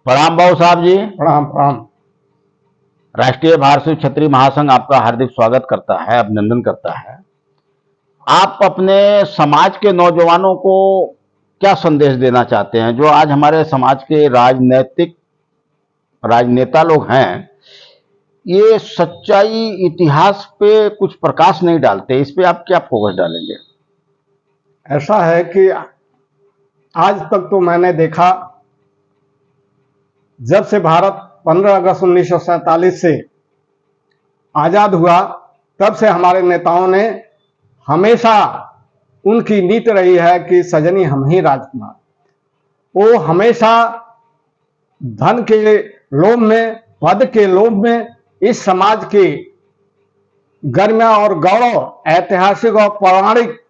प्रणाम बाबू साहब जी। प्रणाम प्रणाम। राष्ट्रीय भारतीय क्षत्रिय महासंघ आपका हार्दिक स्वागत करता है, अभिनंदन करता है। आप अपने समाज के नौजवानों को क्या संदेश देना चाहते हैं, जो आज हमारे समाज के राजनेता लोग हैं, ये सच्चाई इतिहास पे कुछ प्रकाश नहीं डालते, इस पे आप क्या फोकस डालेंगे? ऐसा है कि आज तक तो मैंने देखा, जब से भारत 15 अगस्त 1947 से आजाद हुआ, तब से हमारे नेताओं ने हमेशा उनकी नीति रही है कि सजनी हम ही राजकुमार। वो हमेशा धन के लोभ में, पद के लोभ में इस समाज के गरिमा और गौरव, ऐतिहासिक और पौराणिक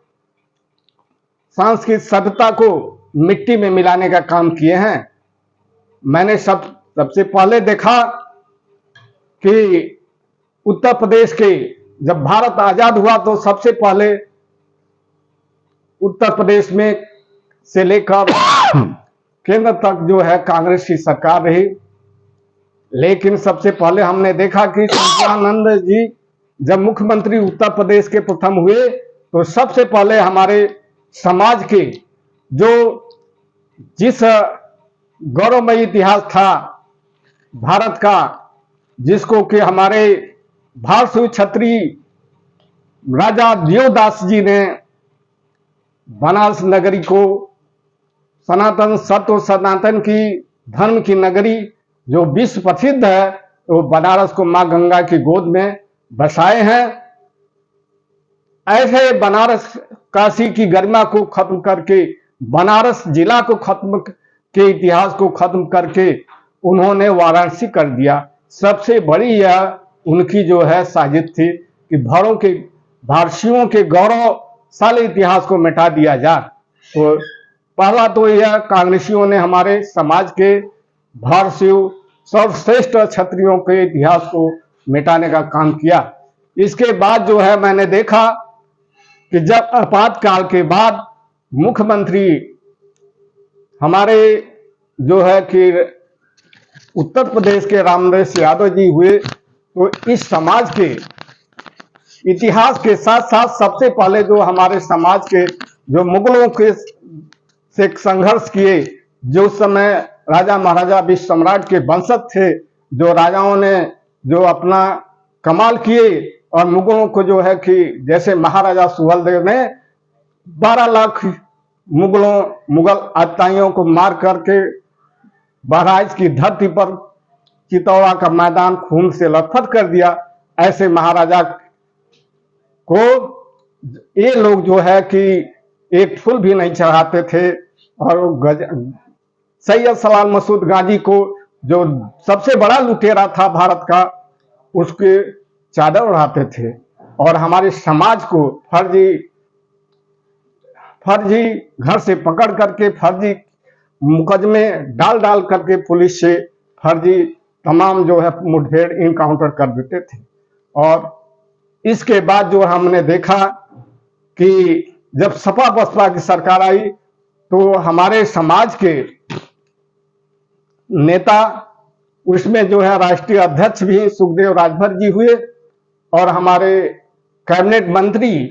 सांस्कृतिक सभ्यता को मिट्टी में मिलाने का काम किए हैं। मैंने सबसे पहले देखा कि उत्तर प्रदेश के, जब भारत आजाद हुआ तो सबसे पहले उत्तर प्रदेश में से लेकर केंद्र तक जो है कांग्रेस की सरकार रही। लेकिन सबसे पहले हमने देखा कि संजयानंद जी जब मुख्यमंत्री उत्तर प्रदेश के प्रथम हुए, तो सबसे पहले हमारे समाज के जो जिस गौरवमयी इतिहास था भारत का, जिसको कि हमारे भारतीय क्षत्रिय राजा दियोदास जी ने बनारस नगरी को सनातन सत्य सनातन की धर्म की नगरी जो विश्व प्रसिद्ध है, तो बनारस को मां गंगा की गोद में बसाए हैं। ऐसे बनारस काशी की गरिमा को खत्म करके, बनारस जिला को खत्म के इतिहास को खत्म करके उन्होंने वाराणसी कर दिया। सबसे बड़ी यह उनकी जो है साजिश थी कि भारतीयों के गौरवशाली इतिहास को मिटा दिया जाए। तो पहला तो यह कांग्रेसियों ने हमारे समाज के भारतीय सर्वश्रेष्ठ क्षत्रियों के इतिहास को मिटाने का काम किया। इसके बाद जो है मैंने देखा कि जब आपातकाल के बाद मुख्यमंत्री हमारे जो है कि उत्तर प्रदेश के रामदास यादव जी हुए, तो इस समाज के इतिहास के साथ साथ सबसे पहले जो हमारे समाज के जो मुगलों के से संघर्ष किए, जो समय राजा महाराजा विश्व सम्राट के वंशज थे, जो राजाओं ने जो अपना कमाल किए और मुगलों को जो है कि जैसे महाराजा सुहेलदेव ने 12 लाख मुगल आतताइयों को मार करके बहराइच की धरती पर चितौड़ा का मैदान खून से लथपथ कर दिया। ऐसे महाराजा को ये लोग जो है कि एक फूल भी नहीं चढ़ाते थे, और सैयद सलाल मसूद गाजी को, जो सबसे बड़ा लुटेरा था भारत का, उसके चादर उड़ाते थे और हमारे समाज को फर्जी घर से पकड़ करके फर्जी मुकदमे डाल करके पुलिस से फर्जी तमाम जो है मुठभेड़ इनकाउंटर कर देते थे। और इसके बाद जो हमने देखा कि जब सपा बसपा की सरकार आई, तो हमारे समाज के नेता, उसमें जो है राष्ट्रीय अध्यक्ष भी सुखदेव राजभर जी हुए और हमारे कैबिनेट मंत्री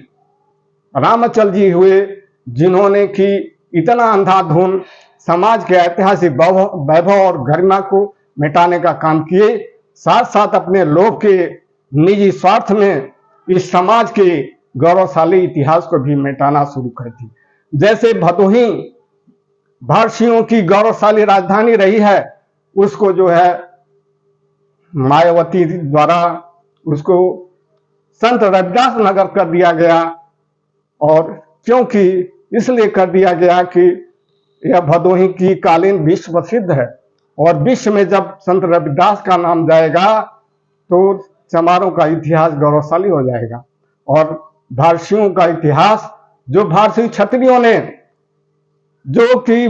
रामचल जी हुए, जिन्होंने कि इतना अंधाधुंध समाज के ऐतिहासिक वैभव और गरिमा को मिटाने का काम किए, साथ साथ अपने लोग के निजी स्वार्थ में इस समाज के गौरवशाली इतिहास को भी मिटाना शुरू कर दी। जैसे भदोही भारतीयों की गौरवशाली राजधानी रही है, उसको जो है मायावती द्वारा उसको संत रविदास नगर कर दिया गया। और क्योंकि इसलिए कर दिया गया कि यह भदोही की कालीन विश्व प्रसिद्ध है, और विश्व में जब संत रविदास का नाम जाएगा तो चमारों का इतिहास गौरवशाली हो जाएगा। और भारतीयों का इतिहास, जो भारतीय क्षत्रियों ने जो कि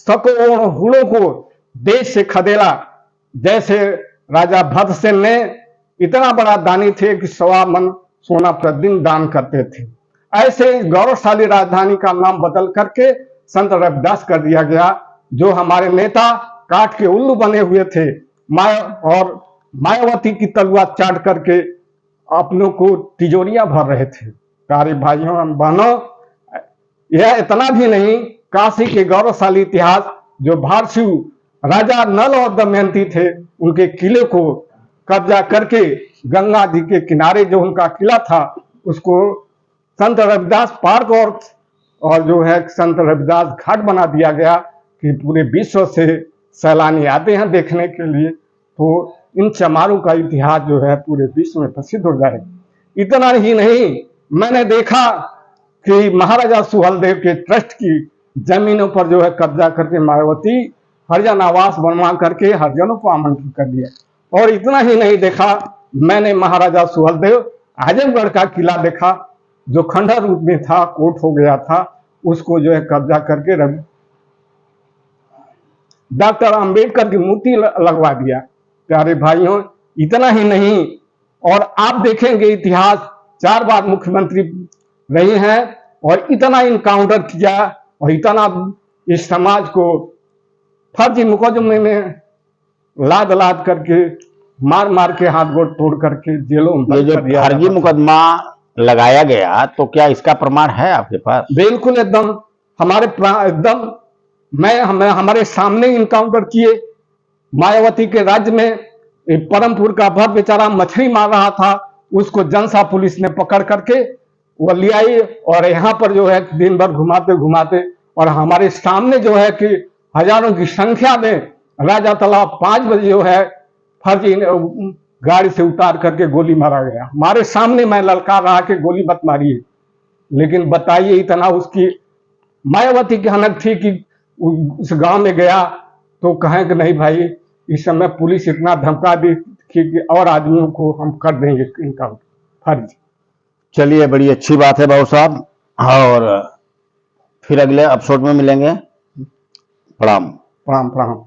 सैकड़ों हुड़ों को देश से खदेड़ा, जैसे राजा भद्रसेन ने इतना बड़ा दानी थे कि 1.25 मन सोना प्रतिदिन दान करते थे, ऐसे गौरवशाली राजधानी का नाम बदल करके संत रविदास कर दिया गया। जो हमारे नेता काट के उल्लू बने हुए थे। और मायावती की तलवार चाट करके अपनों को तिजोरियां भर रहे थे। प्यारे भाइयों और बहनों, यह इतना भी नहीं, काशी के गौरवशाली इतिहास जो भारसु राजा नल और दमयंती थे, उनके किले को कब्जा करके गंगा जी के किनारे जो उनका किला था उसको संत रविदास पार्क और जो है संत रविदास घाट बना दिया गया कि पूरे विश्व से सैलानी आते हैं देखने के लिए, तो इन चमारों का इतिहास जो है पूरे विश्व में प्रसिद्ध हो जाए। इतना ही नहीं, मैंने देखा कि महाराजा सुहेलदेव के ट्रस्ट की जमीनों पर जो है कब्जा करके मायावती हरिजन आवास बनवा करके हरिजनों को आमंत्रित कर दिया। और इतना ही नहीं देखा, मैंने महाराजा सुहेलदेव आजमगढ़ का किला देखा जो खंडहर रूप में था, कोट हो गया था, उसको जो है कब्जा करके डॉक्टर अंबेडकर की मूर्ति लगवा दिया। प्यारे भाइयों, इतना ही नहीं, और आप देखेंगे इतिहास 4 बार मुख्यमंत्री रही हैं और इतना इनकाउंटर किया और इतना इस समाज को फर्जी मुकदमे में लाद लाद करके मार मार के हाथ गोड़ तोड़ करके जेलों में ये जो बंद कर दिया फर्जी जाता था। मुकदमा लगाया गया, तो क्या इसका प्रमाण है आपके पास? बिल्कुल एकदम एकदम हमारे सामने इनकाउंटर किए। मायावती के राज्य में एक परमपुर का भक्त बेचारा मछली मार रहा था, उसको जनसा पुलिस ने पकड़ करके वो ले आई और यहाँ पर जो है दिन भर घुमाते घुमाते, और हमारे सामने जो है कि हजारों की संख्या में राजा तालाब 5 बजे जो है फर्जी गाड़ी से उतार करके गोली मारा गया। हमारे सामने मैं ललकार रहा कि गोली मत मारिए, लेकिन बताइए इतना उसकी मायावती की हनक थी कि उस गांव में गया तो कहें कि नहीं भाई, इस समय पुलिस इतना धमका दी कि और आदमियों को हम कर देंगे इनका फर्ज। चलिए, बड़ी अच्छी बात है बाबू साहब, और फिर अगले एपिसोड में मिलेंगे। प्रणाम। प्रणाम प्रणाम।